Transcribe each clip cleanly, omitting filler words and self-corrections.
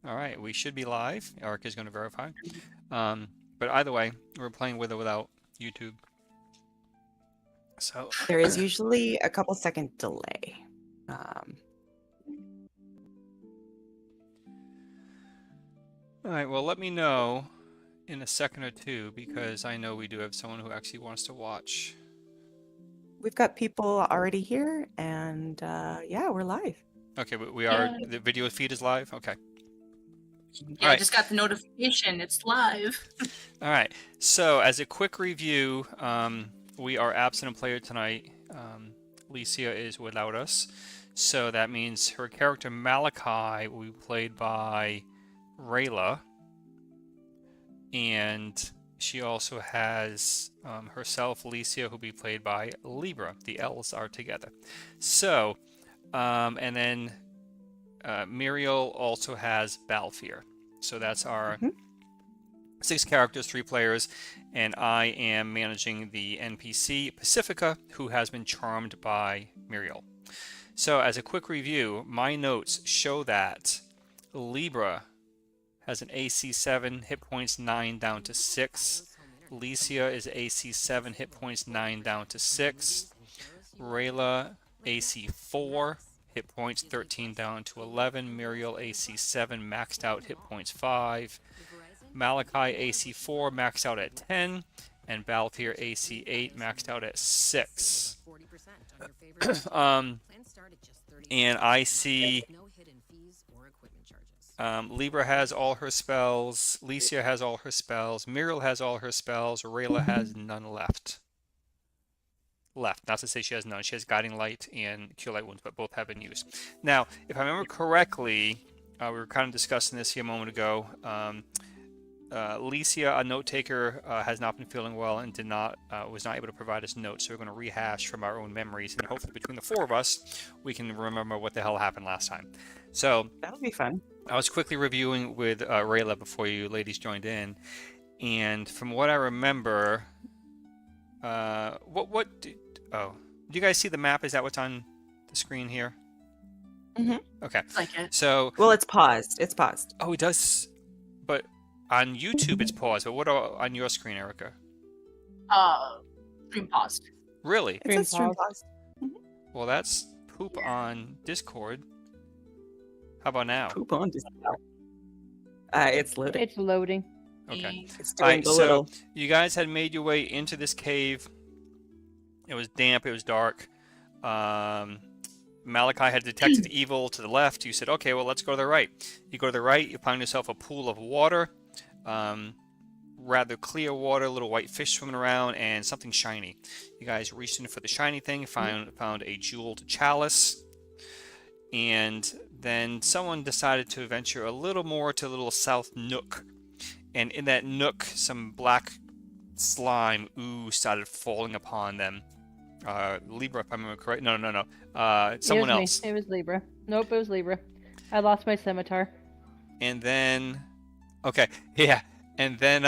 All right, we should be live. Eric is going to verify. But either way, we're playing with or without YouTube. So There is usually a couple second delay. all right, well, let me know in a second or two because I know we do have someone who actually wants to watch. We've got people already here, and yeah, we're live. Okay, we are. The video feed is live. Okay. Yeah, I just got the notification. It's live. All right. So as a quick review, we are absent a player tonight. Licia is without us. So that means her character Malachi will be played by Rayla. And she also has herself, Licia, who will be played by Libra. The elves are together. So, and then Muriel also has Balfir. So that's our 6 characters, 3 players, and I am managing the NPC Pacifica, who has been charmed by Muriel. So as a quick review, my notes show that Libra has an AC 7, hit points 9 down to 6. Licia is AC 7, hit points 9 down to 6. Rayla, AC 4, hit points 13 down to 11. Muriel, AC 7, maxed out, hit points 5. Malachi, AC 4, maxed out at 10. And Balfir, AC 8, maxed out at 6. And I see Libra has all her spells, Licia has all her spells, Muriel has all her spells, Rayla has none left. Not to say she has none. She has Guiding Light and Cure Light Wounds, but both have been used. Now, if I remember correctly, we were kind of discussing this here a moment ago. Licia, a note taker, has not been feeling well and was not able to provide us notes. So we're going to rehash from our own memories, and hopefully between the 4 of us, we can remember what the hell happened last time. So that'll be fun. I was quickly reviewing with Rayla before you ladies joined in, and from what I remember, do you guys see the map? Is that what's on the screen here? Okay. Like it. So. Well, it's paused. It's paused. Oh, it does. But on YouTube, it's paused. But what on your screen, Erica? Stream paused. Really? It's stream paused. Well, that's poop on Discord. How about now? Poop on Discord. It's loading. It's loading. Okay. It's All doing right, the so little. you guys had made your way into this cave. It was damp. It was dark. Malachi had detected evil to the left. You said, okay, well, let's go to the right. You go to the right. You find yourself a pool of water. Rather clear water, little white fish swimming around, and something shiny. You guys reached in for the shiny thing, found a jeweled chalice, and then someone decided to venture a little more to the little south nook, and in that nook, some black slime ooze started falling upon them. Libra, if I remember correct. No. Someone else. It was Libra. Nope, it was Libra. I lost my scimitar. And then, okay, yeah. And then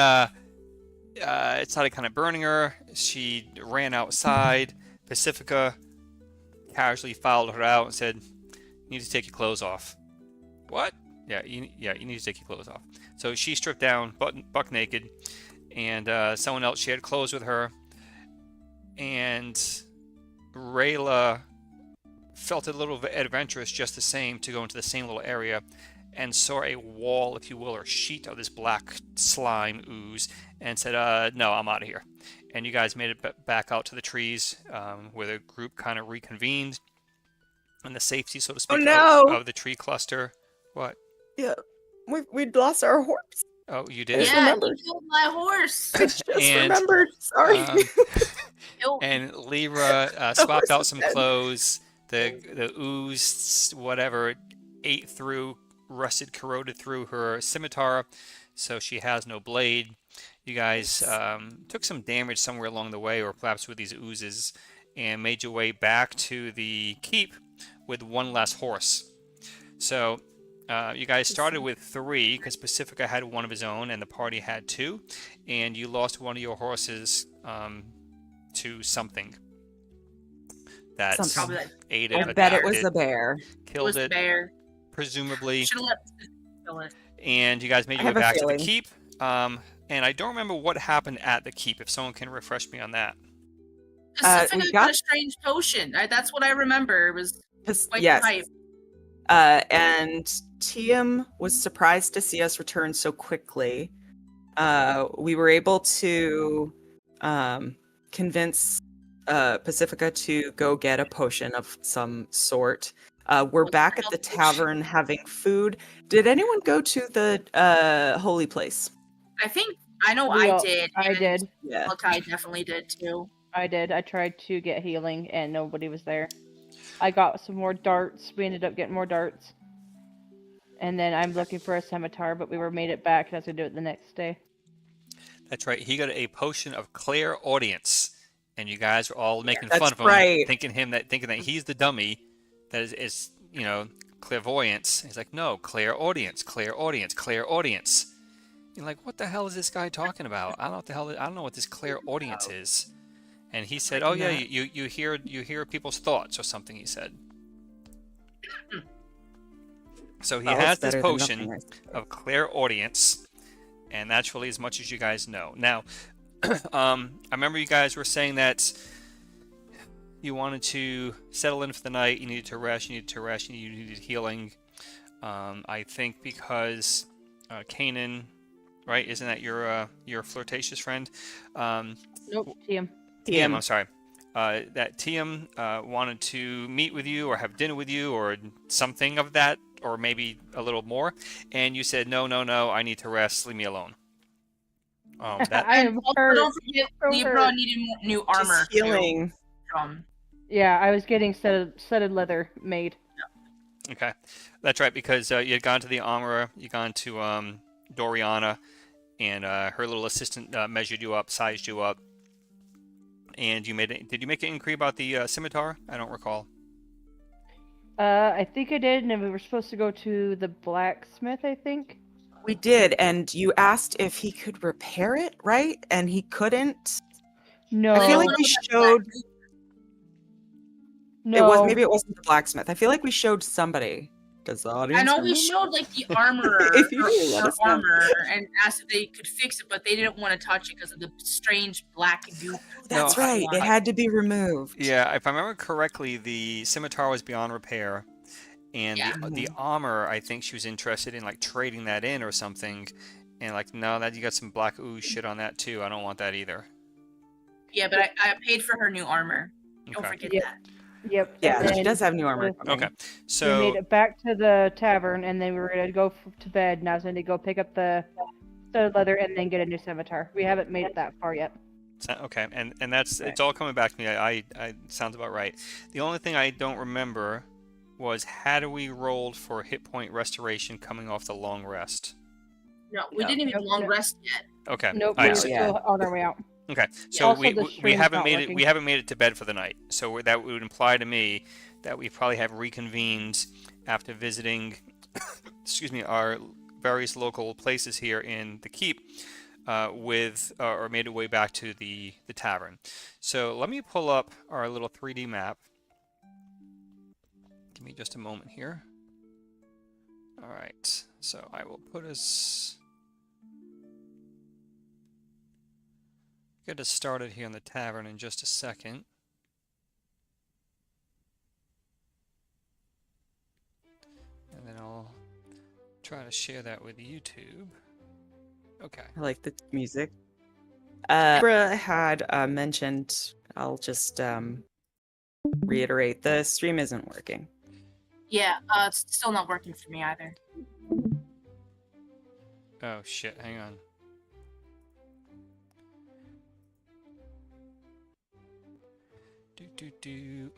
it started kind of burning her. She ran outside. Pacifica casually followed her out and said, "You need to take your clothes off." What? Yeah, you need to take your clothes off. So she stripped down, buck naked, and someone else shared clothes with her. And Rayla felt a little adventurous just the same to go into the same little area, and saw a wall, if you will, or sheet of this black slime ooze, and said, no, I'm out of here. And you guys made it back out to the trees, where the group kind of reconvened in the safety, so to speak, of the tree cluster. What? Yeah, we'd lost our horse. Oh, you did? Yeah, you killed my horse. I just remembered. Sorry. And Libra swapped out some clothes. The ooze, whatever, ate through, corroded through her scimitar, so she has no blade. You guys took some damage somewhere along the way, or perhaps with these oozes, and made your way back to the keep with one less horse. So you guys started with 3, because Pacifica had one of his own, and the party had 2, and you lost one of your horses to something. That's ate it. I bet it was a bear. Killed it. Bear. Presumably. populace. and you guys made I your way have a back to the feeling. keep. And I don't remember what happened at the keep. If someone can refresh me on that. Pacifica we got got- a strange potion. That's what I remember. It was quite Yes. the hype. And Tiam was surprised to see us return so quickly. We were able to convince Pacifica to go get a potion of some sort. We're back at the tavern having food. Did anyone go to the holy place? I know We I all- did. I and did. Yeah. Malachi definitely did too. I did. I tried to get healing and nobody was there. I got some more darts. We ended up getting more darts. And then I'm looking for a scimitar, but we were made it back and I was going to do it the next day. That's right. He got a potion of clairaudience, and you guys were all making that's fun of him, right. thinking that he's the dummy that is clairvoyance. He's like, no, clairaudience, clairaudience, clairaudience. You're like, what the hell is this guy talking about? I don't know what this clairaudience is. And he said, oh yeah, you hear people's thoughts or something. He said. So he has this potion of clairaudience, and that's really as much as you guys know. Now, I remember you guys were saying that you wanted to settle in for the night. You needed to rest. You needed healing. I think because Kanan, right? Isn't that your flirtatious friend? Nope, Tiam. Tiam, I'm sorry. That Tiam wanted to meet with you or have dinner with you or something of that, or maybe a little more, and you said, no, I need to rest, leave me alone. I am Also, hurt. don't forget, So Libra hurt. needed new armor. Just healing. Too. Yeah, I was getting studded leather made. Okay, that's right, because you had gone to the armorer, you gone to Doriana, and her little assistant measured you up, sized you up, and did you make an inquiry about the scimitar? I don't recall. I think I did, and we were supposed to go to the blacksmith, I think. We did, and you asked if he could repair it, right? And he couldn't. No. I feel like we showed. no. Maybe it wasn't the blacksmith. I feel like we showed somebody. Does the audience? I know we remember? showed like the armorer, If you do, let her us know. armor, and asked if they could fix it, but they didn't want to touch it because of the strange black goop. That's No, right. It had to be removed. Yeah, if I remember correctly, the scimitar was beyond repair, and Yeah. the armor, I think she was interested in like trading that in or something, and like, no, that you got some black ooze shit on that too. I don't want that either. Yeah, but I paid for her new armor. Don't Okay. forget Yep. that. Yep. Yeah, and she then does have new armor. coming. Okay, We so made it back to the tavern, and then we were going to go to bed, and I was going to go pick up the studded leather and then get a new scimitar. We haven't made it that far yet. okay, and that's it's all coming back to me. I sounds about right. The only thing I don't remember was had we rolled for hit point restoration coming off the long rest. No, we No. didn't even Nope. long rest yet. Okay. Nope, all we right, were so- still on our way out. Okay, so Also, we the we stream's haven't not made it. working. We haven't made it to bed for the night. So that would imply to me that we probably have reconvened after visiting, excuse me, our various local places here in the keep, or made our way back to the tavern. So let me pull up our little 3D map. Give me just a moment here. All right, so I will put us. Get us started here in the tavern in just a second. And then I'll try to share that with YouTube. Okay. I like the music. Barbara had mentioned. I'll just reiterate: the stream isn't working. Yeah, it's still not working for me either. Oh shit, hang on. Do.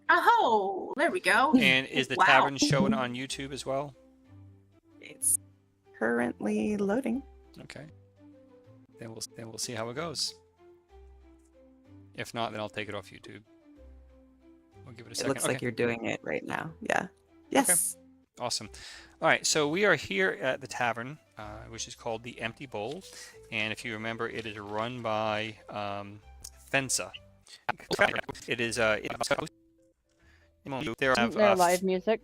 Oh, there we go. And is the Wow. tavern showing on YouTube as well? It's currently loading. Okay. Then we'll see how it goes. If not, then I'll take it off YouTube. We'll give it a It second. looks like you're doing it right now. Yeah. Yes. Awesome. All right, so we are here at the tavern, which is called the Empty Bowl, and if you remember, it is run by Fensa. It is there have Isn't there live music?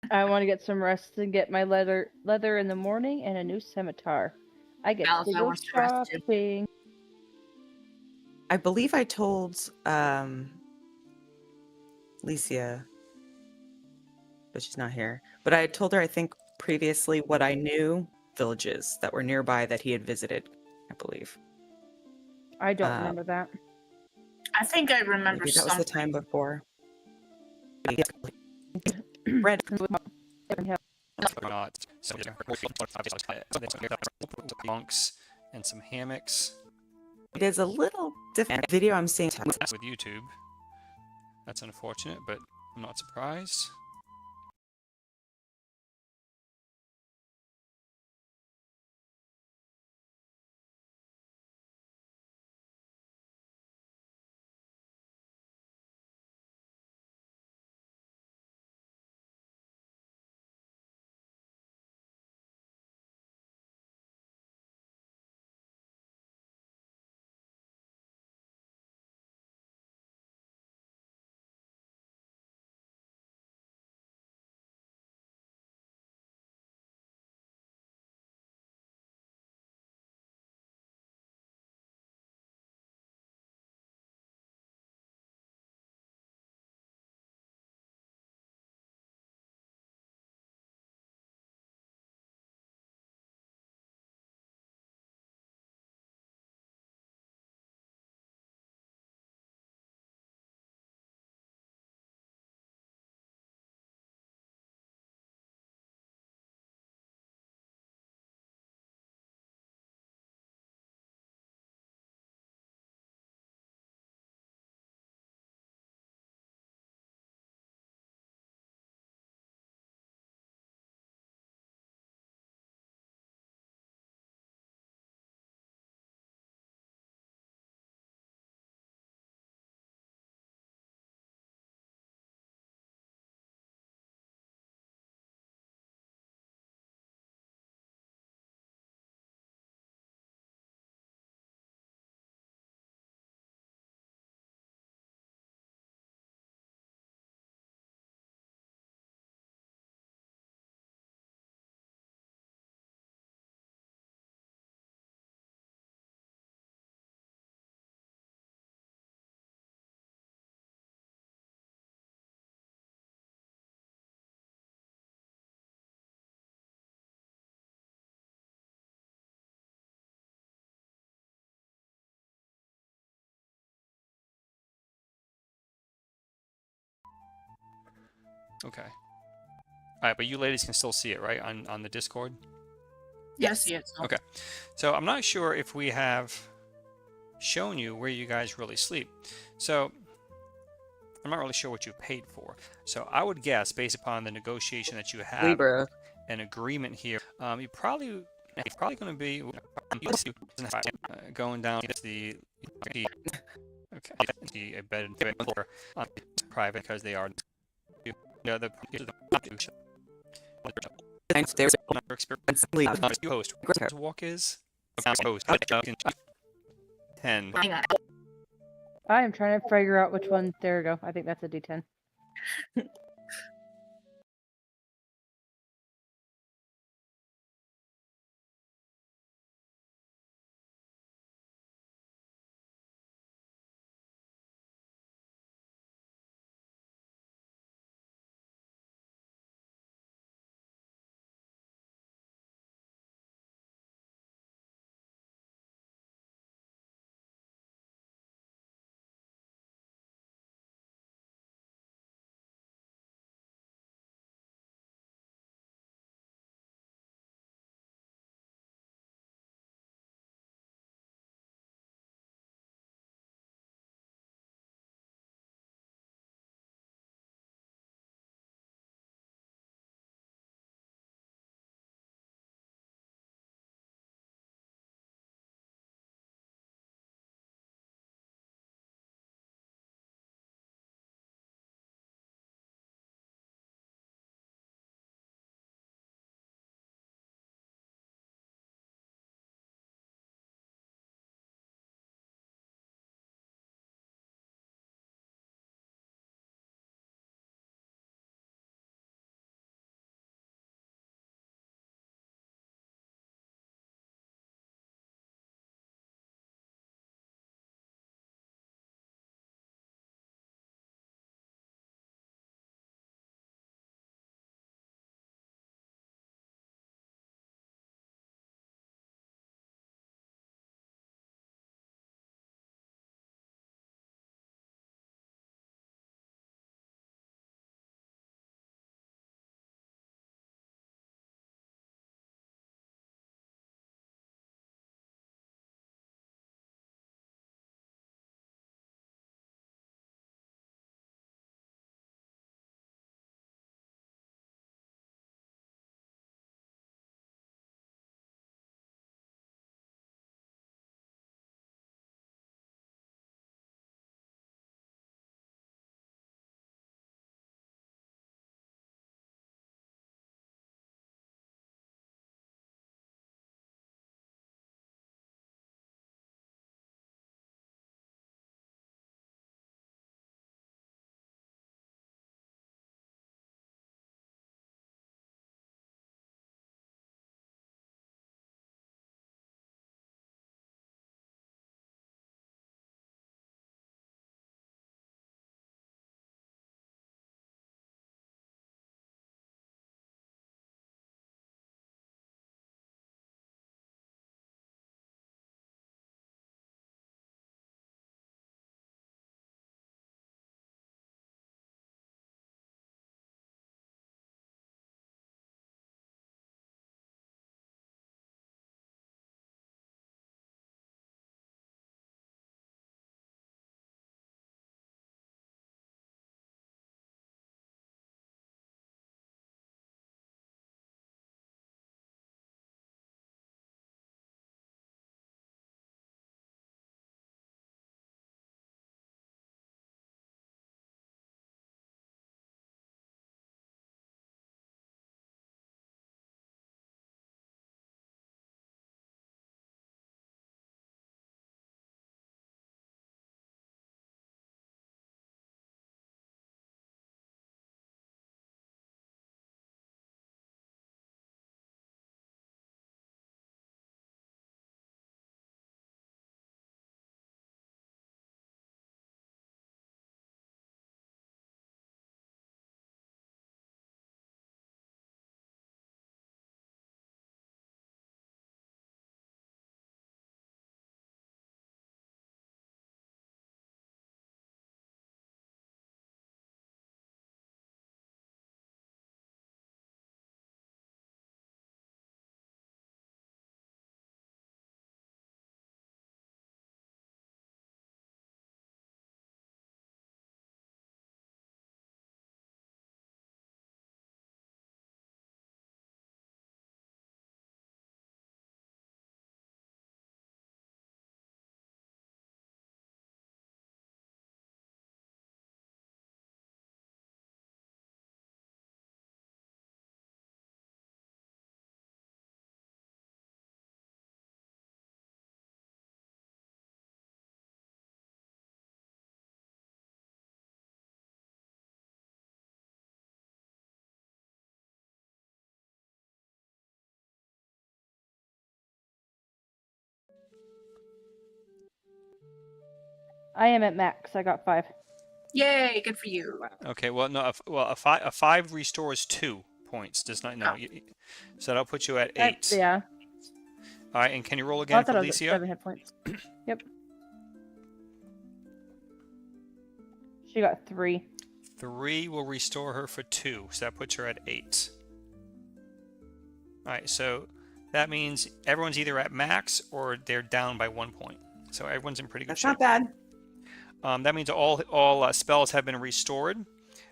I want to get some rest and get my leather in the morning and a new scimitar. I get to Malphite go wants to rest too. shopping. I believe I told Licia, but she's not here. But I told her, I think previously, what I knew villages that were nearby that he had visited, I believe. I don't remember that. I think I remember Maybe that was the something. time before. Red. Not. So monks and some hammocks It is a little different video I'm seeing. with YouTube. That's unfortunate, but I'm not surprised. Okay. All right, but you ladies can still see it, right, on the Discord? Yes, yes. No. Okay. So I'm not sure if we have shown you where you guys really sleep. So I'm not really sure what you paid for. So I would guess, based upon the negotiation that you have, Libra. an agreement here, it's probably going to be going down to the okay, a bed and for private because they are the Thanks, there's experience you host walk is host 10. Hang on. I am trying to figure out which one. There we go. I think that's a D10. I am at max. I got 5. Yay, good for you. Okay, well, no, a 5 restores 2 points. Does not, no. Oh. So that'll put you at 8. Yeah. All right, and can you roll Oh, I again thought for I was at Alicia? 7 hit points. Yep. She got 3. 3 will restore her for 2, so that puts her at 8. All right, so that means everyone's either at max or they're down by 1 point. So everyone's in pretty good That's shape. not bad. That means all spells have been restored.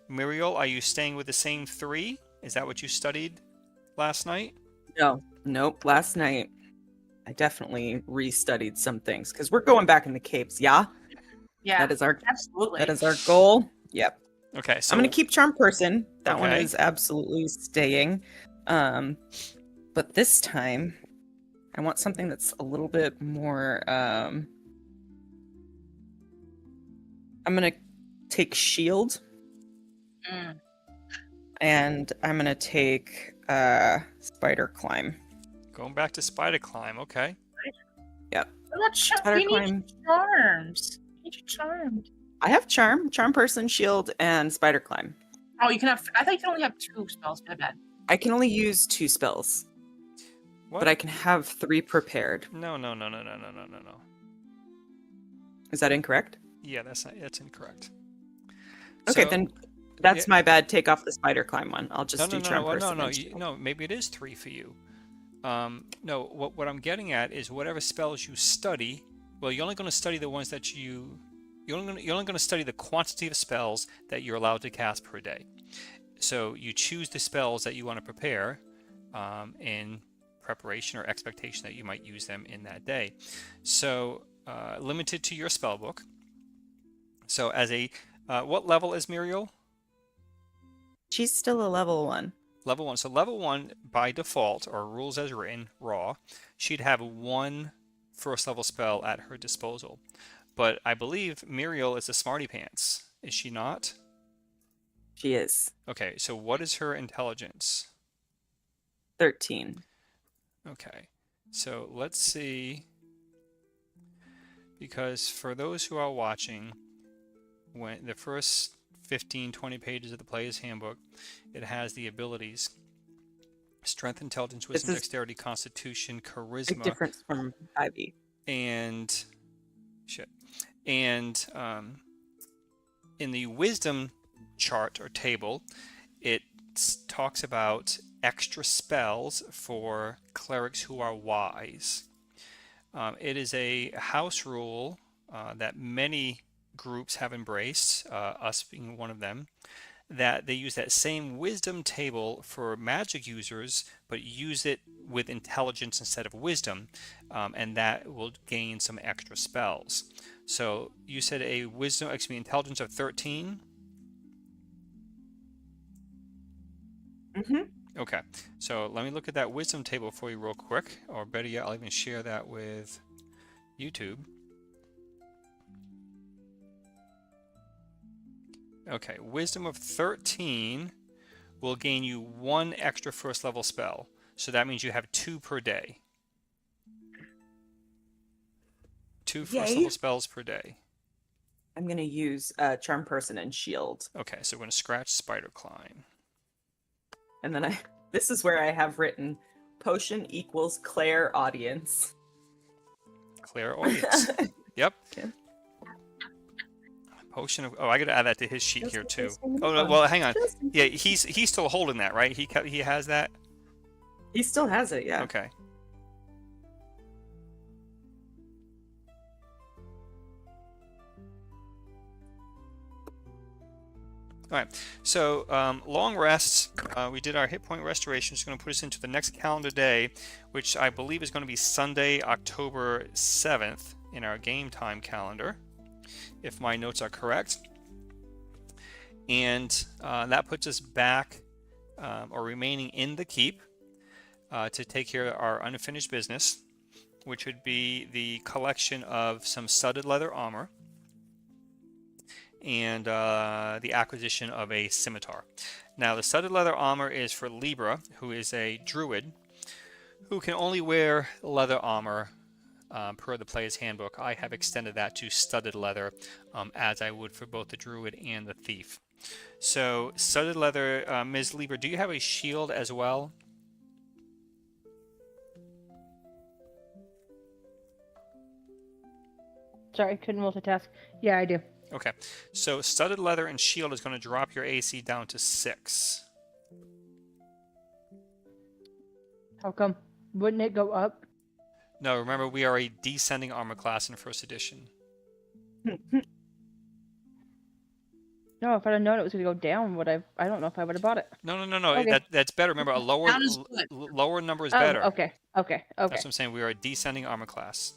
Muriel, are you staying with the same 3? Is that what you studied last night? No, nope. Last night, I definitely restudied some things because we're going back in the caves. Yeah, Yeah, that is our absolutely. goal. Yep. Okay, so I'm gonna keep Charm Person. That one Okay. is absolutely staying. But this time, I want something that's a little bit more. I'm gonna take Shield, Mm. and I'm gonna take Spider Climb. going back to Spider Climb. Okay. What about Spider you Climb. need charms. You need your charmed. I have Charm Person, Shield, and Spider Climb. Oh, you can have. I thought you could only have 2 spells. My bad. I can only use 2 spells, What? but I can have 3 prepared. No. Is that incorrect? Yeah, that's incorrect. Okay, So- then that's yeah. my bad. Take off the Spider Climb one. I'll just do Charm well, Person. no, and Shield. no. Maybe it is 3 for you. No. What I'm getting at is whatever spells you study. Well, you're only going to study the ones that you're only going to study the quantity of spells that you're allowed to cast per day. So you choose the spells that you want to prepare in preparation or expectation that you might use them in that day. So limited to your spell book. So as a what level is Muriel? She's still a level 1. Level 1. So level 1 by default, or rules as written, raw, she'd have 1 first level spell at her disposal. But I believe Muriel is a smarty pants. Is she not? She is Okay, so what is her intelligence? 13. Okay, so let's see. Because for those who are watching, when the first 15-20 pages of the player's handbook, it has the abilities: strength, intelligence, wisdom, This is dexterity, constitution, Big charisma, difference from Ivy. and in the wisdom chart or table, it talks about extra spells for clerics who are wise. It is a house rule that many groups have embraced, us being one of them, that they use that same wisdom table for magic users, but use it with intelligence instead of wisdom, and that will gain some extra spells. So you said a intelligence of 13? Mm-hmm. Okay, so let me look at that wisdom table for you real quick, or better yet, I'll even share that with YouTube. Okay, wisdom of 13 will gain you 1 extra first level spell. So that means you have 2 per day. 2 first Yay. level spells per day. I'm going to use Charm Person and Shield. Okay, so we're going to scratch Spider Climb. And then this is where I have written potion equals Claire audience. Claire audience. Yep. Okay. Potion of... Oh, I got to add that to his sheet Just here in too. case anyone Oh, no, wants. well, hang on. Just in Yeah, he's still holding that, right? He has that? He still has it, yeah. Okay. All right, so long rests. We did our hit point restoration. It's going to put us into the next calendar day, which I believe is going to be Sunday, October 7th in our game time calendar, if my notes are correct. And that puts us back, or remaining in the keep, to take care of our unfinished business, which would be the collection of some studded leather armor and the acquisition of a scimitar. Now, the studded leather armor is for Libra, who is a druid, who can only wear leather armor per the player's handbook, I have extended that to studded leather, as I would for both the druid and the thief. So studded leather, Ms. Lieber, do you have a shield as well? Sorry, couldn't multitask. Yeah, I do. Okay, so studded leather and shield is going to drop your AC down to 6. How come? Wouldn't it go up? No, remember we are a descending armor class in 1st edition. No, if I'd have known it was gonna go down, I don't know if I would have bought it. No. Okay. That's better. Remember, a Down is good. lower number is Oh, better. okay. That's what I'm saying. We are a descending armor class.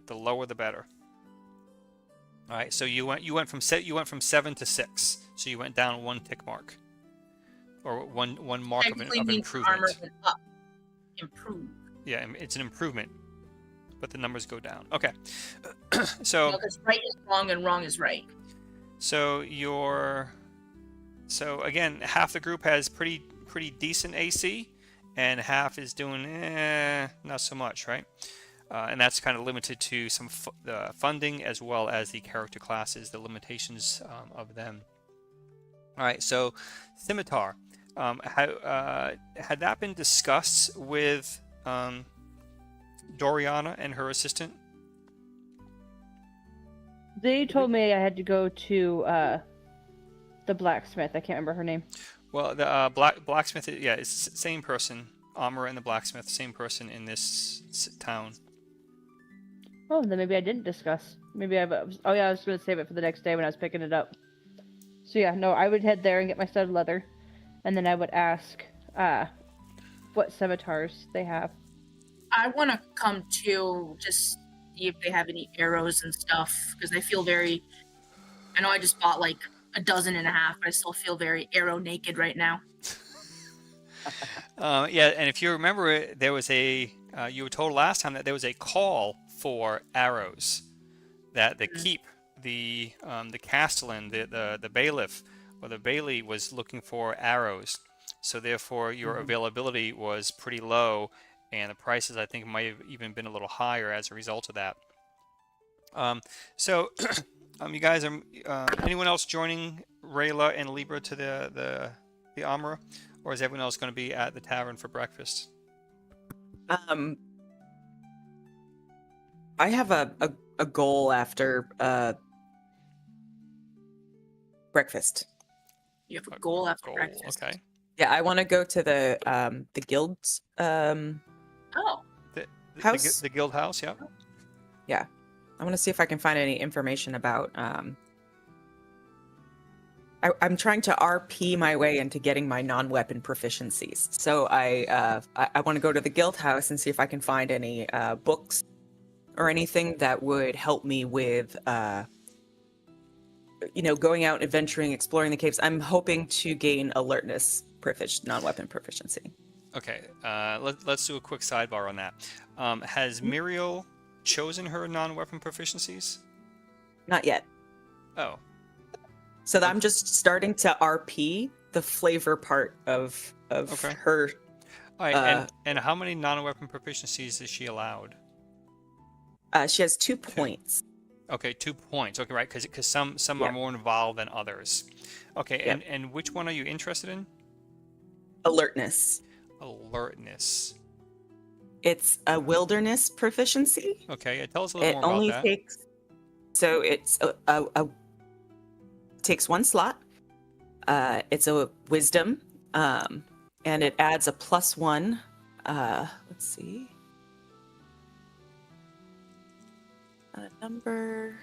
The lower the better. All right. So you went from 7 to 6. So you went down 1 tick mark, or one mark of Technically means improvement. armor went up. Improve. Yeah, it's an improvement, but the numbers go down. Okay. So Because right is wrong and wrong is right. so again, half the group has pretty decent AC, and half is doing not so much, right? And that's kind of limited to some funding as well as the character classes, the limitations of them. All right, so scimitar. Had that been discussed with Doriana and her assistant? They told me I had to go to the blacksmith. I can't remember her name. Well, the blacksmith, it's the same person. Armor and the blacksmith, same person in this town. Oh, then maybe I didn't discuss. Maybe I was. Oh yeah, I was going to save it for the next day when I was picking it up. So yeah, no, I would head there and get my studded leather, and then I would ask what scimitars they have. I want to come to just see if they have any arrows and stuff, because I feel very. I know I just bought like a dozen and a half, but I still feel very arrow naked right now. Yeah, and if you remember, there was you were told last time that there was a call for arrows, that the keep, the castellan, the bailiff or the bailey was looking for arrows, so therefore your availability was pretty low, and the prices I think might have even been a little higher as a result of that. So you guys are anyone else joining Rayla and Libra to the armor, or is everyone else going to be at the tavern for breakfast? I have a goal after breakfast. You have a goal after breakfast. Okay. Yeah, I want to go to the guild's Oh, house. The guild house, yeah. Yeah, I want to see if I can find any information about. I'm trying to RP my way into getting my non-weapon proficiencies. So I want to go to the guild house and see if I can find any books or anything that would help me with, going out, adventuring, exploring the caves. I'm hoping to gain alertness non-weapon proficiency. Okay, let's do a quick sidebar on that. Has Muriel chosen her non-weapon proficiencies? Not yet. Oh. So I'm just starting to RP the flavor part of Okay. her. All right, and how many non-weapon proficiencies is she allowed? She has 2 points. Okay, 2 points. Okay, right, because some Yeah. are more involved than others. Okay, Yep. and which one are you interested in? Alertness. Alertness. It's a wilderness proficiency. Okay, tell us a little It more about only that. takes. So it's takes 1 slot. It's a wisdom, and it adds a +1. Let's see. Number.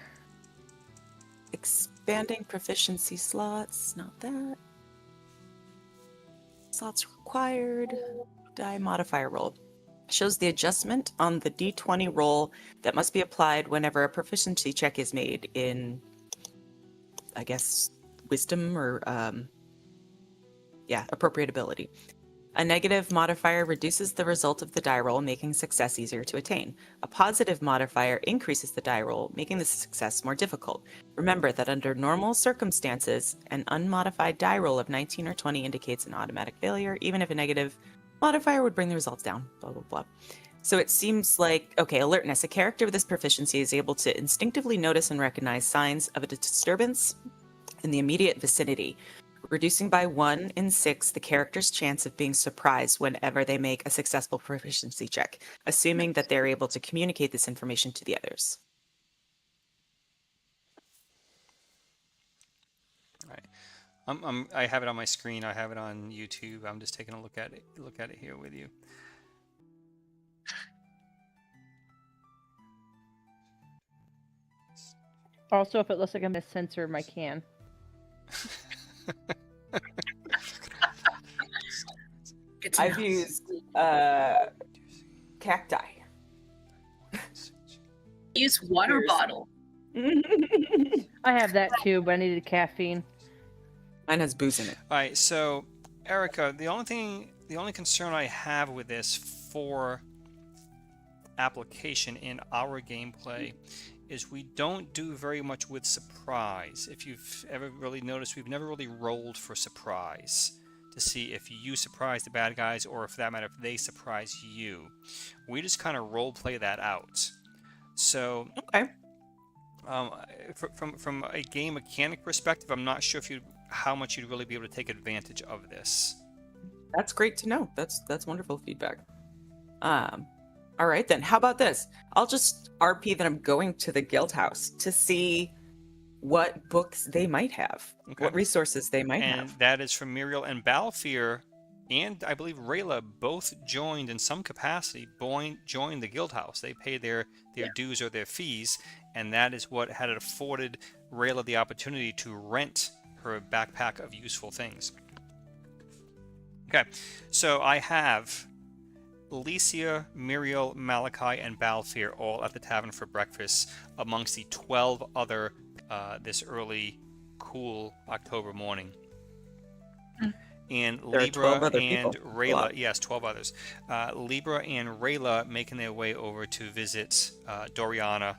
Expanding proficiency slots. Not that. Slots required. Die modifier roll. Shows the adjustment on the d20 roll that must be applied whenever a proficiency check is made in, I guess, wisdom or, appropriate ability. A negative modifier reduces the result of the die roll, making success easier to attain. A positive modifier increases the die roll, making the success more difficult. Remember that under normal circumstances, an unmodified die roll of 19 or 20 indicates an automatic failure, even if a negative modifier would bring the results down, blah, blah, blah. So it seems like, okay, alertness. A character with this proficiency is able to instinctively notice and recognize signs of a disturbance in the immediate vicinity, reducing by 1 in 6 the character's chance of being surprised whenever they make a successful proficiency check, assuming that they're able to communicate this information to the others. All right. I have it on my screen. I have it on YouTube. I'm just taking a look at it here with you. Also, if it looks like I'm gonna censor my can. Good to I've know. used cacti. Use water Cheers. bottle. I have that too, but I needed caffeine. Mine has booze in it. All right, so Erica, the only concern I have with this for application in our gameplay is we don't do very much with surprise. If you've ever really noticed, we've never really rolled for surprise to see if you surprise the bad guys or, for that matter, if they surprise you. We just kind of role play that out. So, Okay. from a game mechanic perspective, I'm not sure if how much you'd really be able to take advantage of this. That's great to know. That's wonderful feedback. All right then. How about this? I'll just RP that I'm going to the guild house to see what books they might have, Okay. what resources they might And have. that is from Muriel and Balfir, and I believe Rayla both joined in some capacity. Joined the guild house. They pay their dues or their fees, and that is what had afforded Rayla the opportunity to rent her backpack of useful things. Okay, so I have Alicia, Muriel, Malachi, and Balfir all at the tavern for breakfast amongst the 12 other this early, cool October morning. And There are 12 Libra other and people. Rayla, yes, 12 others. Libra and Rayla making their way over to visit Doriana,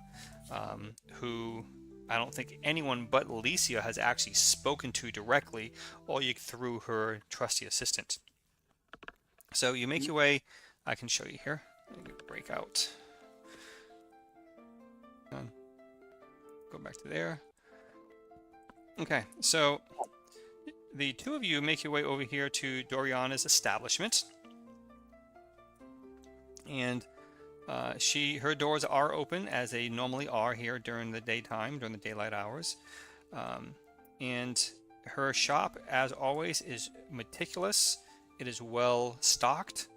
who I don't think anyone but Alicia has actually spoken to directly, all through her trusty assistant. So you make your way. I can show you here. Let me break out. Go back to there. Okay, so the two of you make your way over here to Doriana's establishment, and her doors are open as they normally are here during the daytime, during the daylight hours, and her shop, as always, is meticulous. It is well stocked,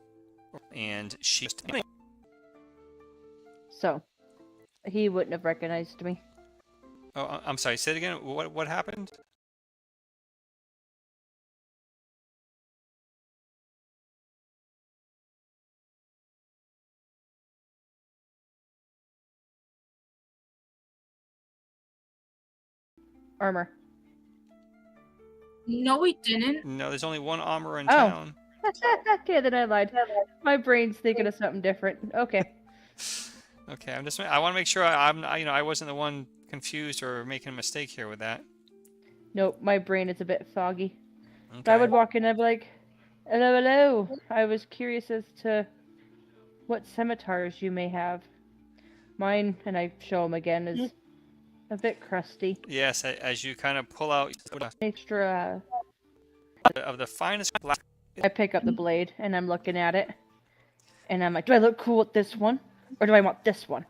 and she. So, he wouldn't have recognized me. Oh, I'm sorry. Say it again. What happened? Armor. No, we didn't. No, there's only one armorer in Oh. town. Okay, then I lied. My brain's thinking of something different. Okay. Okay, I want to make sure I wasn't the one confused or making a mistake here with that. Nope, my brain is a bit foggy. Okay. I would walk in and I'd be like, hello, hello. I was curious as to what scimitars you may have. Mine, and I show them again, is a bit crusty. Yes, as you kind of pull out Extra. of the finest black. I pick up the blade and I'm looking at it. And I'm like, do I look cool with this one? Or do I want this one?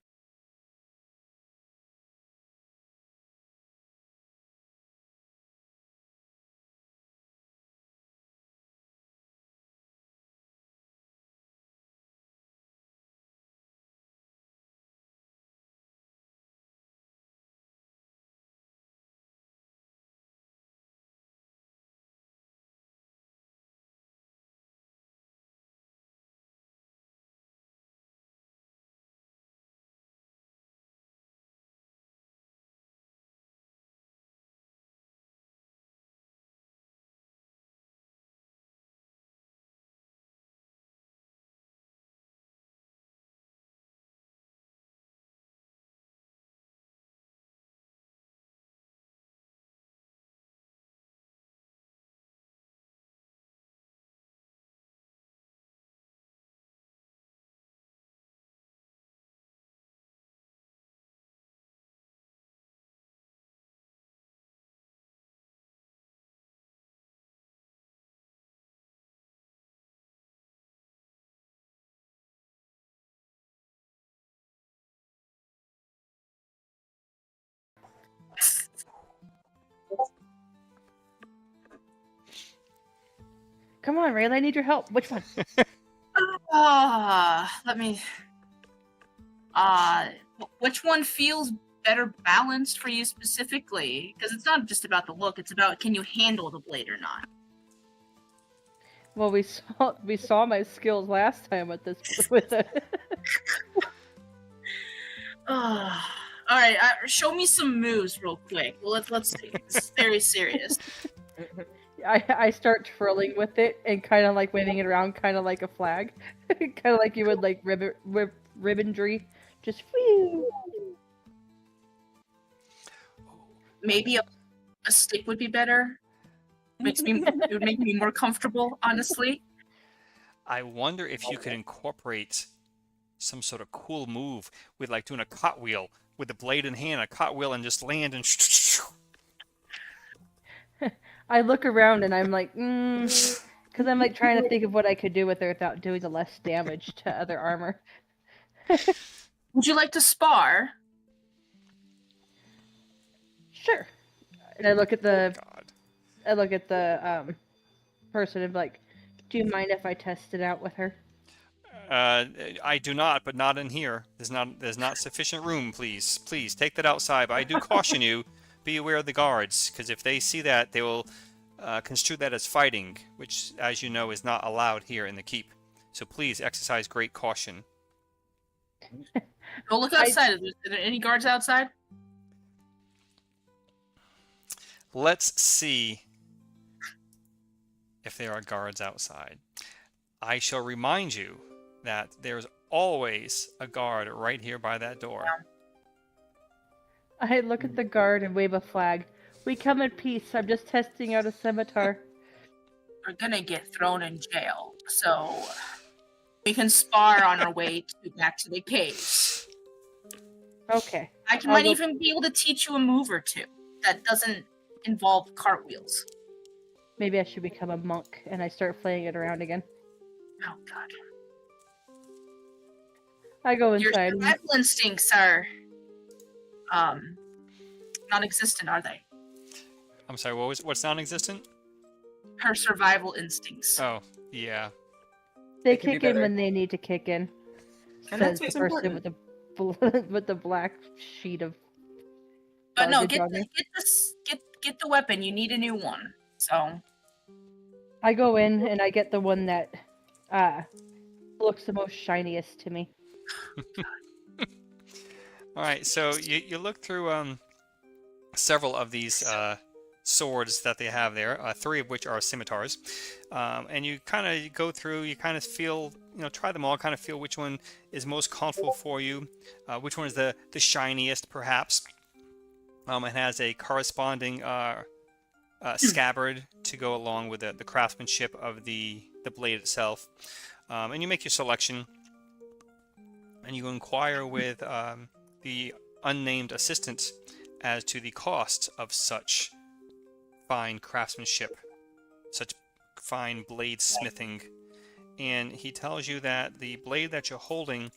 Come on, Rayla, I need your help. Which one? Let me. Which one feels better balanced for you specifically? Because it's not just about the look; it's about can you handle the blade or not. Well, we saw my skills last time with this with the. All right, show me some moves real quick. Well, let's see. This is very serious. I start twirling with it and kind of like waving it around, kind of like a flag, kind of like you would like ribbonry, just whew. Maybe a stick would be better. It would make me more comfortable, honestly. I wonder if you could incorporate some sort of cool move with like doing a cartwheel with the blade in hand, a cartwheel, and just land and. I look around and I'm like, because I'm like trying to think of what I could do with it without doing the less damage to other armor. Would you like to spar? Sure. And I look at the God. person and be like, do you mind if I test it out with her? I do not, but not in here. There's not sufficient room. Please take that outside. But I do caution you, be aware of the guards, because if they see that, they will construe that as fighting, which, as you know, is not allowed here in the keep. So please exercise great caution. Go look outside. Are there any guards outside? Let's see if there are guards outside. I shall remind you that there's always a guard right here by that door. I look at the guard and wave a flag. We come in peace. I'm just testing out a scimitar. We're gonna get thrown in jail, so we can spar on our way back to the caves. Okay. Might even be able to teach you a move or two that doesn't involve cartwheels. Maybe I should become a monk and I start flaying it around again. Oh God. I go Your inside. survival instincts are non-existent, are they? I'm sorry, what's non-existent? Her survival instincts. Oh, yeah. They kick in when they need to kick in. And Says that's the what's person important. with the black sheet of. But no, garbage on it. get the weapon. You need a new one. So I go in and I get the one that looks the most shiniest to me. All right, so you look through several of these swords that they have there, 3 of which are scimitars, and you kind of go through, you kind of feel, try them all, kind of feel which one is most comfortable for you, which one is the shiniest, perhaps. It has a corresponding scabbard to go along with the craftsmanship of the blade itself, and you make your selection, and you inquire with the unnamed assistant as to the cost of such fine craftsmanship, such fine blade smithing. And he tells you that the blade that you're holding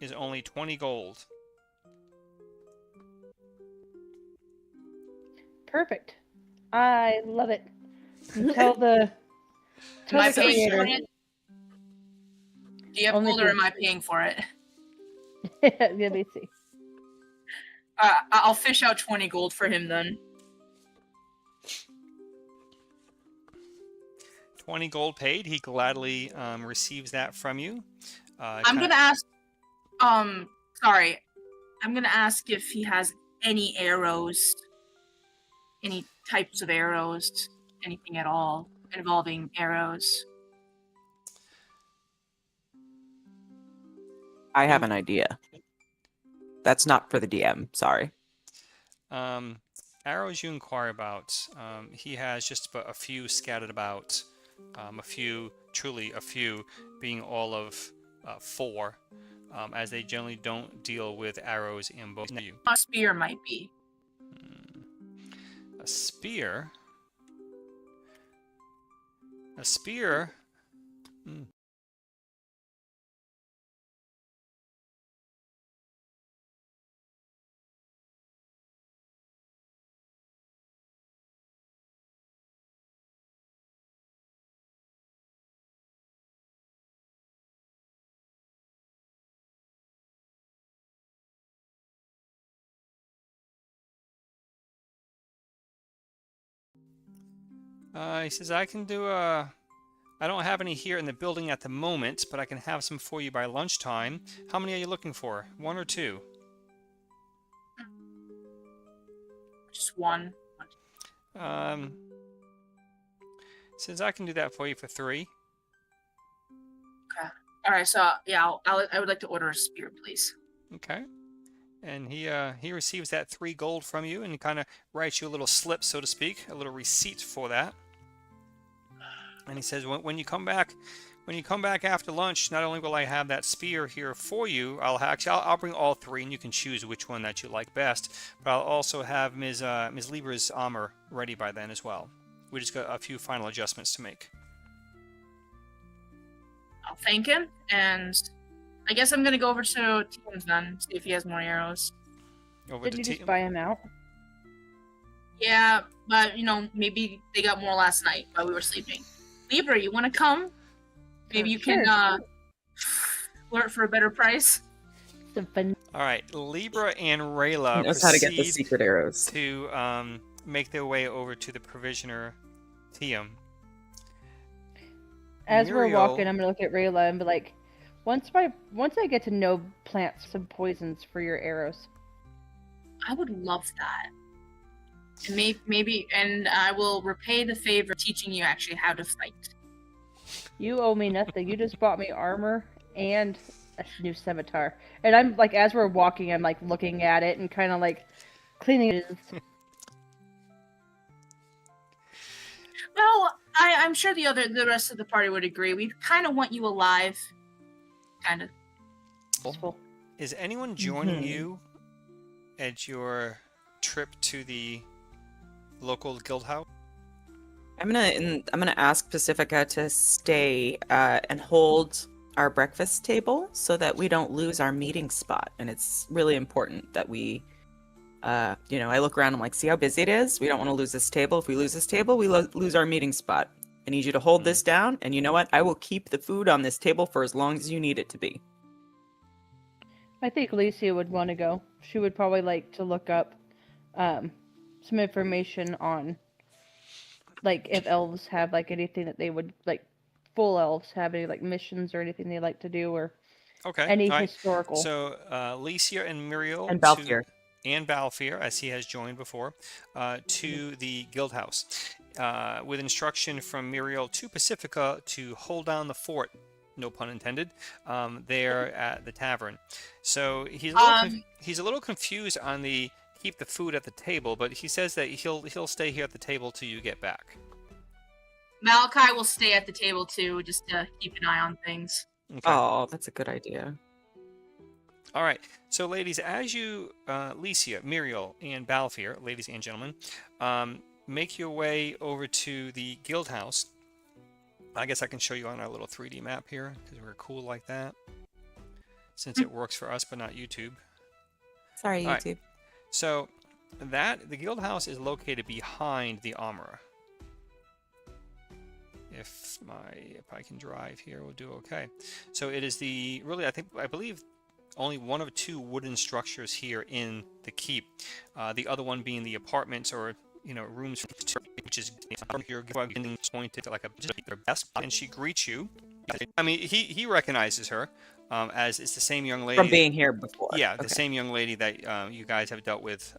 is only 20 gold. Perfect. I love it. Tell the am I paying creator. for it? Do you have Only gold or if am I paying for it? Let me see. I'll fish out 20 gold for him then. 20 gold paid. He gladly receives that from you. I'm gonna ask. Sorry. I'm gonna ask if he has any arrows, any types of arrows, anything at all involving arrows. I have an idea. That's not for the DM. Sorry. Arrows you inquire about. He has just about a few scattered about. A few, truly a few, being all of 4, as they generally don't deal with arrows and bows. A spear might be. A spear? A spear? He says, I can do I don't have any here in the building at the moment, but I can have some for you by lunchtime. How many are you looking for? One or two? Just one. Um, says I can do that for you for 3. Okay. All right. So yeah, I would like to order a spear, please. Okay. And he receives that 3 gold from you, and he kind of writes you a little slip, so to speak, a little receipt for that. And he says, when you come back, after lunch, not only will I have that spear here for you, I'll bring all 3, and you can choose which one that you like best. But I'll also have Ms. Libra's armor ready by then as well. We just got a few final adjustments to make. I'll thank him, and I guess I'm gonna go over to Tim's then, see if he has more arrows. Over Didn't to you just buy him out? Yeah, but maybe they got more last night while we were sleeping. Libra, you want to come? Maybe you Sure. can flirt for a better price. Some fun. All right, Libra and He Rayla knows how to get the proceed secret arrows. to make their way over to the provisioner Tiam. As we're Muriel- walking, I'm gonna look at Rayla and be like, once I get to know plants, some poisons for your arrows. I would love that. And maybe, and I will repay the favor teaching you actually how to fight. You owe me nothing. You just bought me armor and a new scimitar. And I'm like, as we're walking, I'm like looking at it and kind of like cleaning it. Well, I'm sure the rest of the party would agree. We kind of want you alive. Kind of. Useful. Is anyone joining Mhm. you at your trip to the local guild house? I'm gonna ask Pacifica to stay and hold our breakfast table so that we don't lose our meeting spot. And it's really important that we, I look around. I'm like, see how busy it is. We don't want to lose this table. If we lose this table, we lose our meeting spot. I need you to hold this down. And you know what? I will keep the food on this table for as long as you need it to be. I think Alicia would want to go. She would probably like to look up some information on like if elves have like anything that they would like full elves have any like missions or anything they like to do or Okay. any all right. historical. So Alicia and Muriel And Balfir. and Balfir, as he has joined before, to the guild house, with instruction from Muriel to Pacifica to hold down the fort. No pun intended. There at the tavern. So he's a little confused on the keep the food at the table, but he says that he'll stay here at the table till you get back. Malachi will stay at the table too, just to keep an eye on things. Okay. Oh, that's a good idea. All right. So, ladies, as you, Licia, Muriel, and Balfir, ladies and gentlemen, make your way over to the guild house. I guess I can show you on our little 3D map here because we're cool like that. Since it works for us but not YouTube. Sorry, All right. YouTube. So the guild house is located behind the armorer. If I can drive here, we'll do okay. So it is I believe only one of 2 wooden structures here in the keep. The other one being the apartments or rooms, which is you're getting pointed to like a desk, and she greets you. I mean, he recognizes her as it's the same young lady From being here before. Yeah, the Okay. same young lady that you guys have dealt with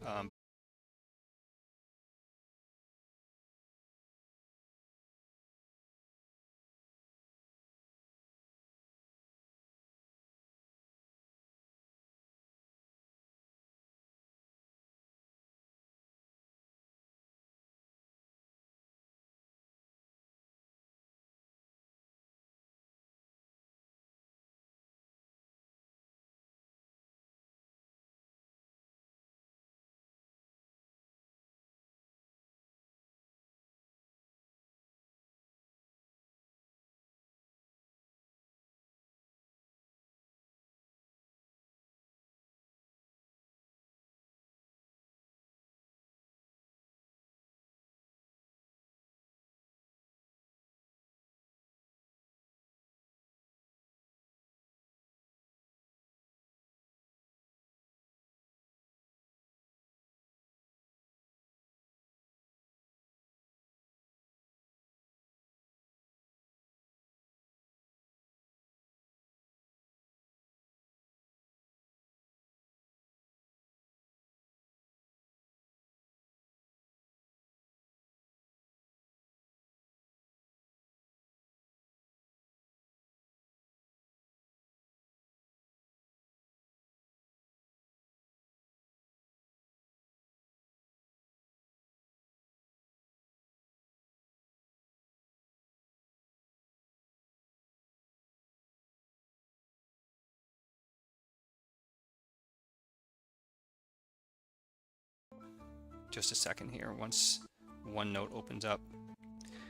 just a second here. Once OneNote opens up,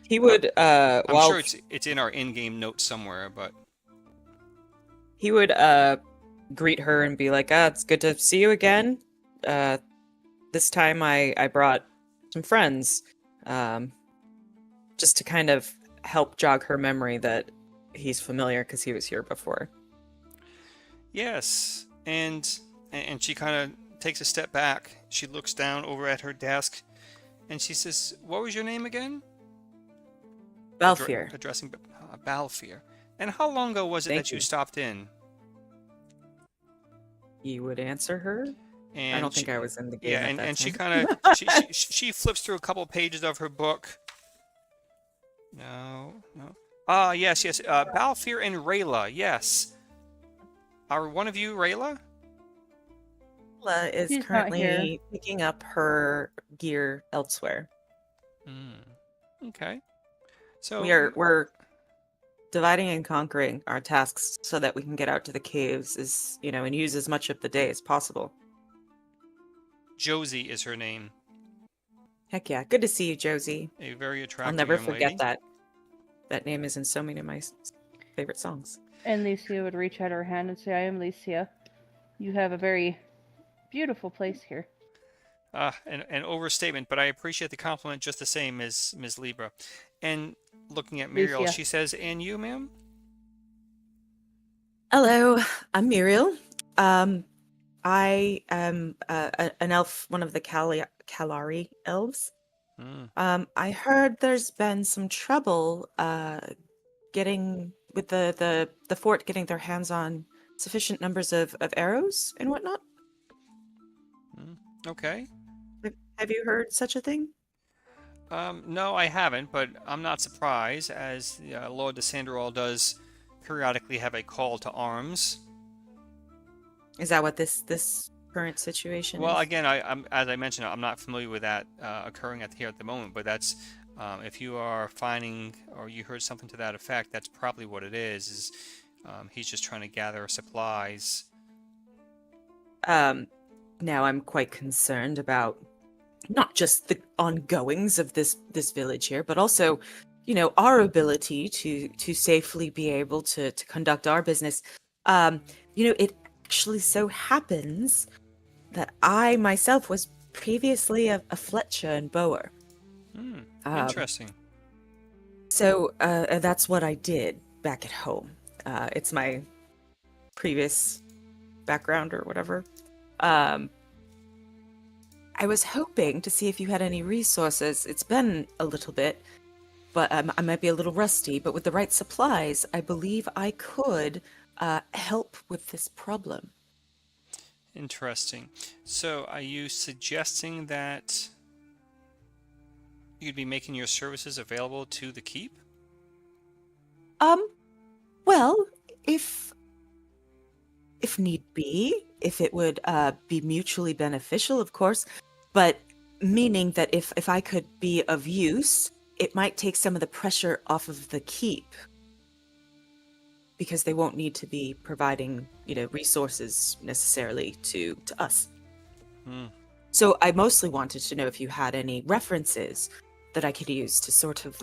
He would I'm sure it's in our in-game notes somewhere, but he would greet her and be like, "Ah, it's good to see you again. This time I brought some friends, just to kind of help jog her memory that he's familiar because he was here before." yes, and she kind of takes a step back. She looks down over at her desk, and she says, "What was your name again?" Balfir. Addressing Balfir. And how long ago was it Thank that you you. stopped in? You would answer her? And I don't think I was in the game yeah, at that and she time. kind of she flips through a couple pages of her book. No. Ah, yes. Balfir and Rayla. Yes. Are one of you Rayla? Layla is She's not here. currently picking up her gear elsewhere. Okay. So We're dividing and conquering our tasks so that we can get out to the caves and use as much of the day as possible. Josie is her name. Heck yeah. Good to see you, Josie. A very I'll attractive never young forget lady. that. That name is in so many of my favorite songs. And Licia would reach out her hand and say, "I am Licia. You have a very beautiful place here." An overstatement, but I appreciate the compliment just the same as Ms. Libra. And looking at Muriel, Licia. she says, "And you, ma'am?" Hello, I'm Muriel. I am an elf, one of the Kalari elves. I heard there's been some trouble getting with the fort getting their hands on sufficient numbers of arrows and whatnot. Okay. Have you heard such a thing? No, I haven't, but I'm not surprised, as Lord de Sanderall does periodically have a call to arms. Is that what this current situation Well, is? again, I'm as I mentioned, I'm not familiar with that occurring here at the moment, but that's if you are finding or you heard something to that effect, that's probably what it is he's just trying to gather supplies. Now I'm quite concerned about not just the ongoings of this village here, but also, our ability to safely be able to conduct our business. It actually so happens that I myself was previously a Fletcher and Bower. Interesting. So that's what I did back at home. It's my previous background or whatever. I was hoping to see if you had any resources. It's been a little bit, but I might be a little rusty, but with the right supplies, I believe I could help with this problem. Interesting. So, are you suggesting that you'd be making your services available to the keep? Well, if need be, if it would be mutually beneficial, of course, but meaning that if I could be of use, it might take some of the pressure off of the keep, because they won't need to be providing, resources necessarily to us. So I mostly wanted to know if you had any references that I could use to sort of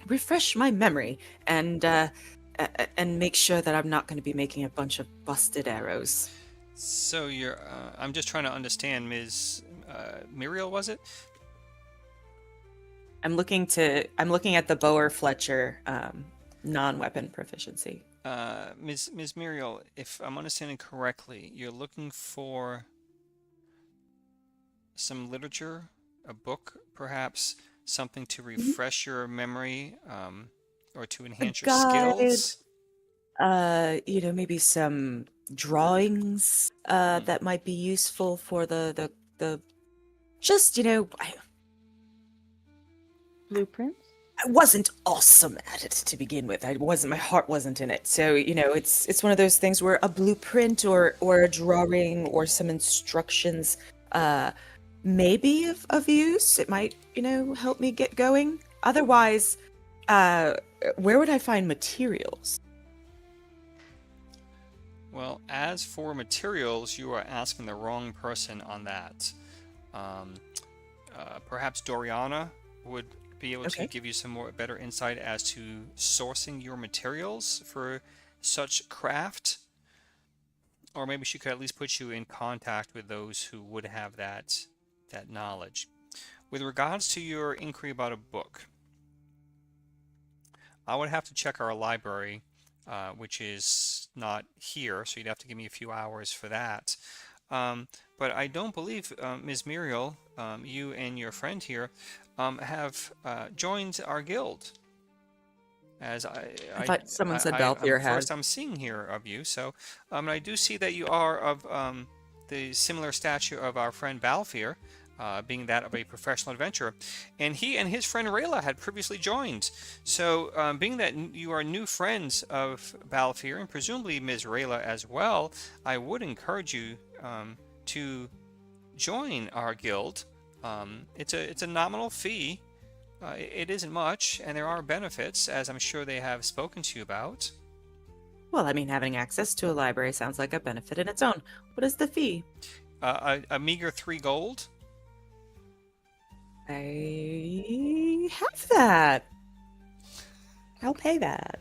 refresh my memory and make sure that I'm not going to be making a bunch of busted arrows. So you're I'm just trying to understand, Ms. Muriel, was it? I'm looking at the Bower Fletcher non-weapon proficiency. Ms. Muriel, if I'm understanding correctly, you're looking for some literature, a book, perhaps something to refresh your memory, or to enhance your skills. Maybe some drawings that might be useful for the just Blueprints? I wasn't awesome at it to begin with. My heart wasn't in it. So, it's one of those things where a blueprint or a drawing or some instructions maybe of use. It might, help me get going. Otherwise, where would I find materials? Well, as for materials, you are asking the wrong person on that. Um, Perhaps Doriana would be able to Okay. give you some better insight as to sourcing your materials for such craft, or maybe she could at least put you in contact with those who would have that knowledge. With regards to your inquiry about a book, I would have to check our library, which is not here, so you'd have to give me a few hours for that. But I don't believe, Ms. Muriel, you and your friend here have joined our guild. As I thought someone said I'm Balthier first had. I'm seeing here of you. So, and I do see that you are of the similar stature of our friend Balthier, being that of a professional adventurer, and he and his friend Rayla had previously joined. So, being that you are new friends of Balthier and presumably Ms. Rayla as well, I would encourage you to join our guild. It's a nominal fee. It isn't much, and there are benefits, as I'm sure they have spoken to you about. Well, I mean, having access to a library sounds like a benefit in its own. What is the fee? A meager 3 gold. I have that. I'll pay that.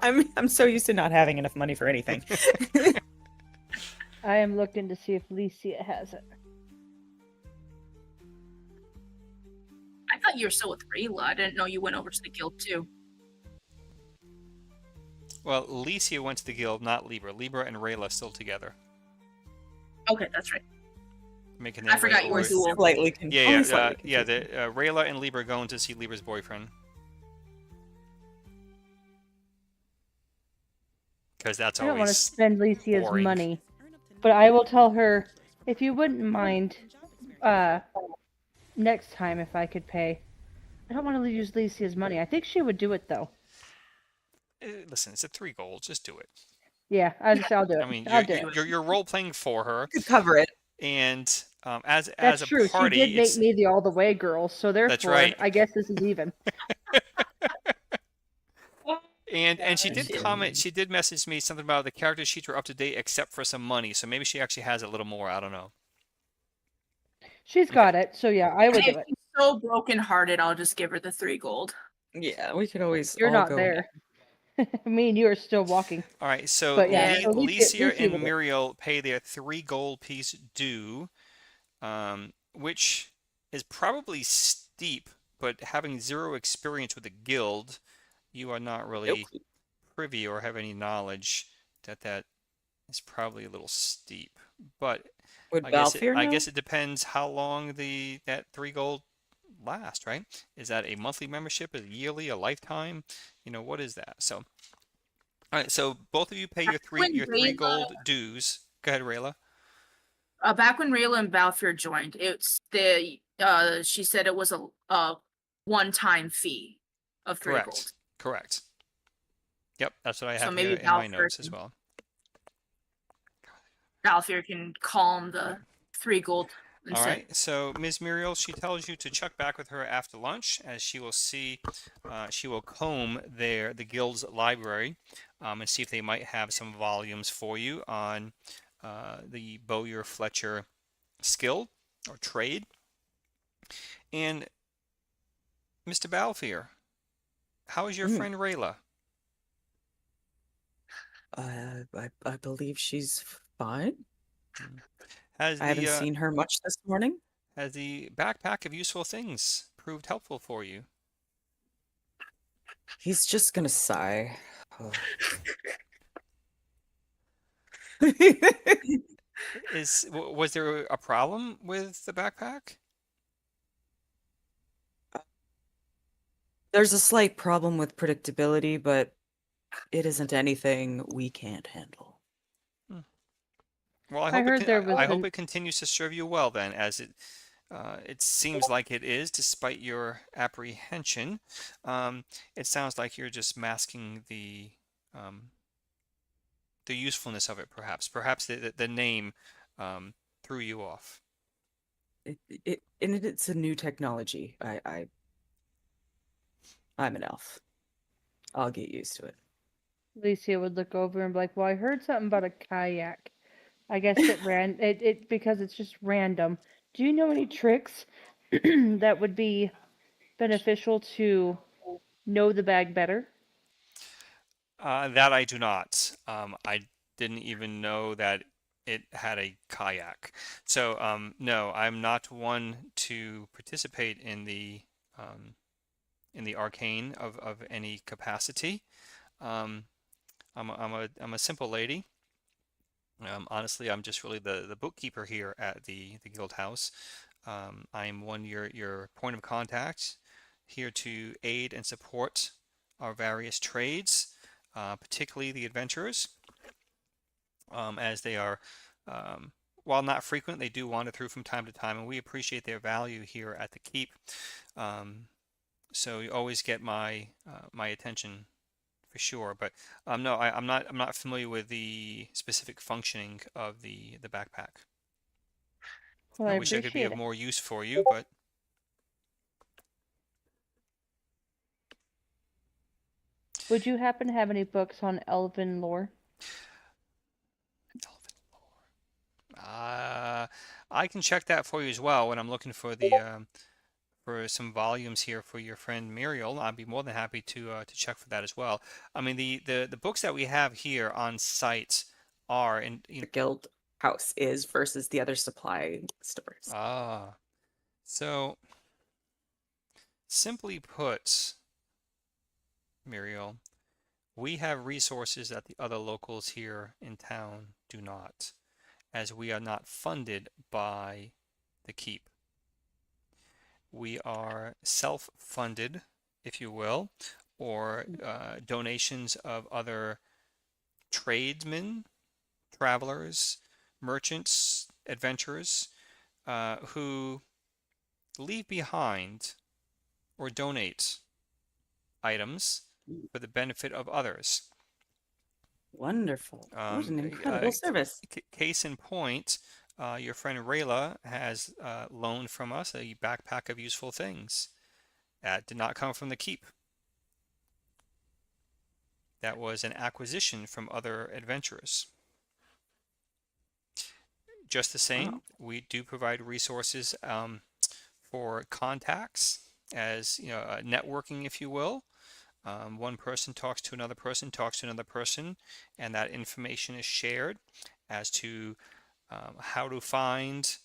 I'm so used to not having enough money for anything. I am looking to see if Licia has it. I thought you were still with Rayla. I didn't know you went over to the guild too. Well, Licia went to the guild, not Libra. Libra and Rayla still together. Okay, that's right. Making I their forgot way you were over. dual. Slightly Yeah, slightly yeah. confusing. Rayla and Libra going to see Libra's boyfriend. Because that's I don't want to always spend Licia's boring. money, but I will tell her if you wouldn't mind. Next time, if I could pay. I don't want to use Licia's money. I think she would do it though. Listen, it's a 3 gold. Just do it. Yeah, I'll do it. I mean, I'll do it. you're role playing for her, Could cover it. and as That's a true. party, She did make me the all the way girl, so therefore, right. I guess this is even. And she did comment. She did message me something about the character sheets were up to date except for some money. So maybe she actually has a little more. I don't know. She's got it, so yeah, I would do If it. she's so brokenhearted, I'll just give her the 3 gold. Yeah, we could always. You're all not go there. Me and you are still walking. All right. So But yeah, so Licia Licia and would do it. Muriel pay their 3 gold piece due, which is probably steep. But having 0 experience with the guild, you are not really Nope. privy or have any knowledge that is probably a little steep. But Would I Balthier know? guess it depends how long that 3 gold last, right? Is that a monthly membership, a yearly, a lifetime? What is that? So, all right. So both of you pay your When 3 Rayla- gold dues. Go ahead, Rayla. Back when Rayla and Balfour joined, she said it was a one-time fee of 3 Correct. gold. Correct. Yep, that's what I So have maybe here in my Balfour notes as can- well. Balfour can calm the 3 gold. And All say, right, so Ms. Muriel, she tells you to check back with her after lunch, as she will she will comb the guild's library, and see if they might have some volumes for you on the Bowyer Fletcher skill or trade. And Mr. Balfour, how is your friend Rayla? I believe she's fine. Has I haven't seen her much this morning. Has the backpack of useful things proved helpful for you? He's just gonna sigh. Was there a problem with the backpack? There's a slight problem with predictability, but it isn't anything we can't handle. Well, I heard there was I hope an- it continues to serve you well then, as it seems like it is, despite your apprehension. It sounds like you're just masking the usefulness of it, perhaps. Perhaps the name threw you off. It's a new technology. I'm an elf. I'll get used to it. Licia would look over and be like, "Well, I heard something about a kayak. I guess it ran it because it's just random. Do you know any tricks that would be beneficial to know the bag better? That I do not. I didn't even know that it had a kayak. So, no, I'm not one to participate um, in the arcane of any capacity. Um, I'm a simple lady. Honestly, I'm just really the bookkeeper here at the guild house. I'm your point of contact here to aid and support our various trades, particularly the adventurers, as they are, um, while not frequent, they do wander through from time to time, and we appreciate their value here at the keep. Um, so you always get my attention for sure. But no, I'm not familiar with the specific functioning of the backpack. Well, I I wish I could be appreciate of it. more use for you, but Would you happen to have any books on elven lore? uh, I can check that for you as well when I'm looking for some volumes here for your friend Muriel. I'd be more than happy to check for that as well. I mean, the books that we have here on site are in The guild house is versus the other supply stores. ah so simply put, Muriel, we have resources that the other locals here in town do not, as we are not funded by the keep. We are self-funded, if you will, or donations of other tradesmen, travelers, merchants, adventurers who leave behind or donate items for the benefit of others. Wonderful. What Um, an uh, incredible service. Case in point, your friend Rayla has loaned from us a backpack of useful things. That did not come from the keep. That was an acquisition from other adventurers. Just the same, Wow. we do provide resources for contacts, as you know, networking, if you will. One person talks to another person, talks to another person, and that information is shared as to how to find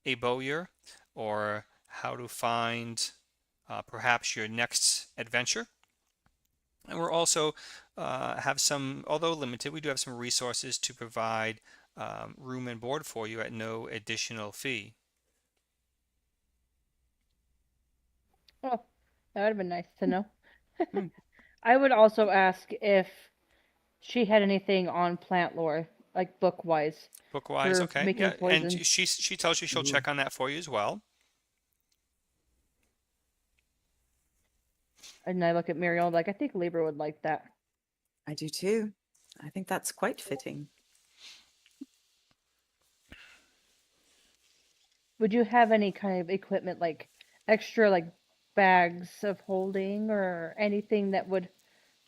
a bowyer or how to find perhaps your next adventure. And we're also have some, although limited, we do have some resources to provide room and board for you at no additional fee. Oh, that would have been nice to know. Hmm. I would also ask if she had anything on plant lore, like book wise, Book-wise, for okay, making yeah, and poison. she tells you she'll Ooh, check on that for you as well. And I look at Muriel like, I think Libra would like that. I do too. I think that's quite fitting. Would you have any kind of equipment like extra like bags of holding or anything that would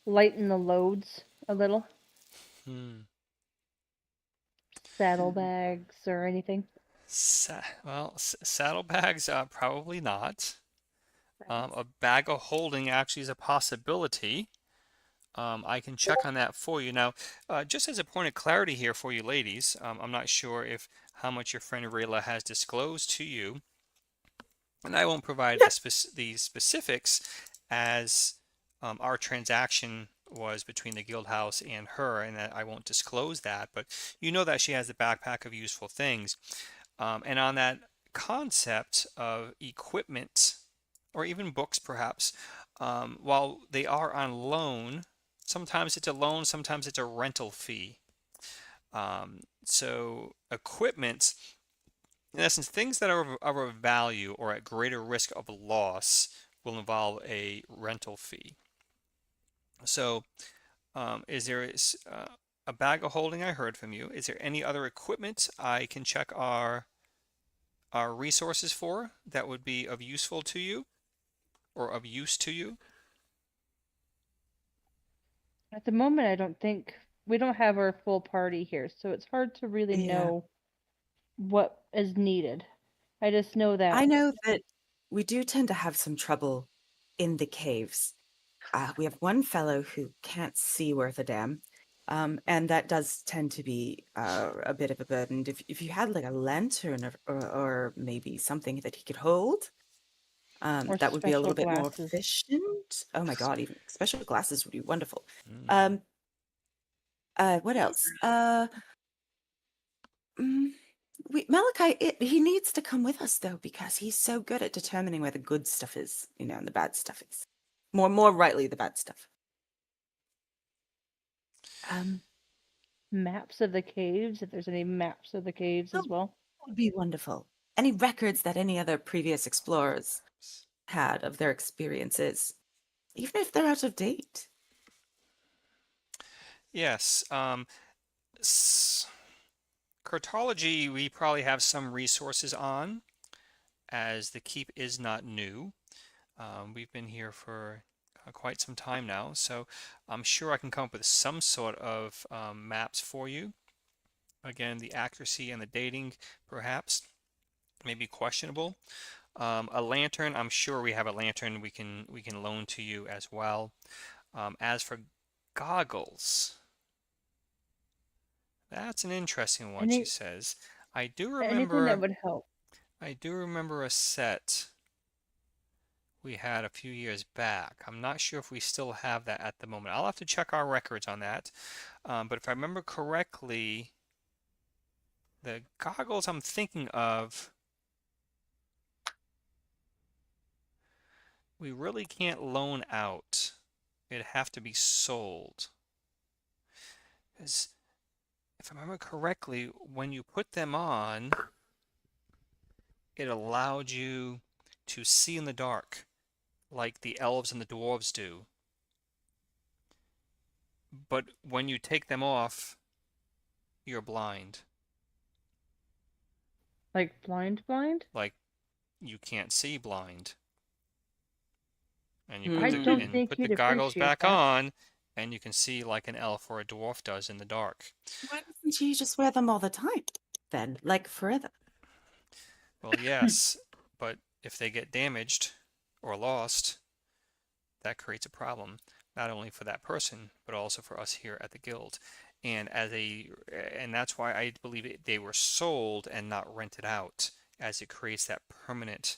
lighten the loads a little? Hmm. Saddlebags or anything? Well, saddlebags, probably not. Bags. A bag of holding actually is a possibility. I can check on that for you. Now, just as a point of clarity here for you ladies, I'm not sure if how much your friend Rayla has disclosed to you, and I won't provide the specifics as our transaction was between the guild house and her, and that I won't disclose that, but you know that she has the backpack of useful things. And on that concept of equipment, or even books perhaps, while they are on loan, sometimes it's a loan, sometimes it's a rental fee. So equipment, in essence, things that are of value or at greater risk of loss will involve a rental fee. So is there a bag of holding I heard from you? Is there any other equipment I can check our resources for that would be of useful to you or of use to you? At the moment, I don't think we don't have our full party here, so it's hard to really Yeah. know what is needed. I just know that. I know that we do tend to have some trouble in the caves. We have one fellow who can't see worth a damn, and that does tend to be a bit of a burden. If you had like a lantern or maybe something that he could hold, Or that would be a special little bit more glasses. efficient. Oh my God, even special glasses would be wonderful. Mm. What else? Mm, Malachi, he needs to come with us though because he's so good at determining where the good stuff is, and the bad stuff is. More rightly, the bad stuff. Um, Maps of the caves, if there's any maps of the caves as Oh. well. that would be wonderful. Any records that any other previous explorers had of their experiences, even if they're out of date. Yes. Cartology, we probably have some resources on, as the keep is not new. We've been here for quite some time now, so I'm sure I can come up with some sort of maps for you. Again, the accuracy and the dating, perhaps, may be questionable. A lantern, I'm sure we have a lantern we can loan to you as well. As for goggles, that's an interesting one, she Any says. I do anything that remember would help. a set we had a few years back. I'm not sure if we still have that at the moment. I'll have to check our records on that. But if I remember correctly, the goggles I'm thinking of, we really can't loan out. It'd have to be sold. Because if I remember correctly, when you put them on, it allowed you to see in the dark, like the elves and the dwarves do. But when you take them off, you're blind. Like blind? Like you can't see blind. And you I don't Hmm. think put the you'd goggles appreciate back that. on, and you can see like an elf or a dwarf does in the dark. Why doesn't she just wear them all the time, then, like forever? Well, yes, but if they get damaged or lost, that creates a problem, not only for that person, but also for us here at the guild. And that's why I believe they were sold and not rented out, as it creates that permanent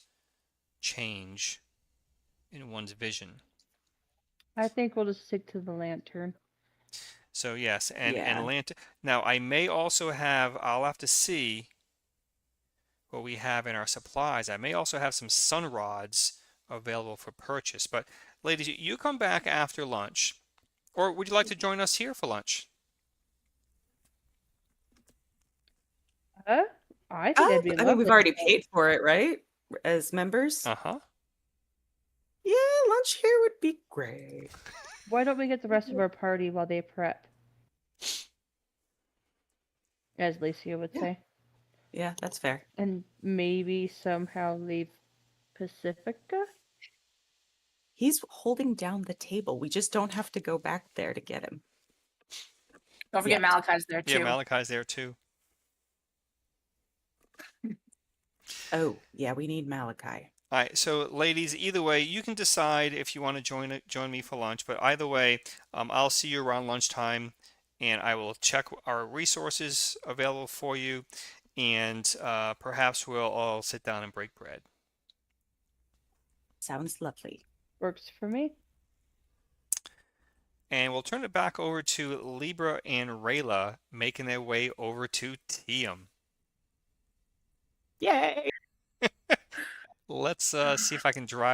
change in one's vision. I think we'll just stick to the lantern. So yes, and Yeah. lantern. Now I may also have. I'll have to see what we have in our supplies. I may also have some sun rods available for purchase. But ladies, you come back after lunch, or would you like to join us here for lunch? I think that'd be I mean, we've lovely. already paid for it, right? As members. Uh-huh. Yeah, lunch here would be great. Why don't we get the rest of our party while they prep? As Licia would Yeah. say. Yeah, that's fair. And maybe somehow leave Pacifica? He's holding down the table. We just don't have to go back there to get him. Don't forget Yet. Malachi's there Yeah, too. Malachi's there too. Oh, yeah, we need Malachi. All right, so ladies, either way, you can decide if you want to join me for lunch. But either way, I'll see you around lunchtime, and I will check our resources available for you, and perhaps we'll all sit down and break bread. Sounds lovely. Works for me. And we'll turn it back over to Libra and Rayla making their way over to Tiam. Yay! Let's see if I can drive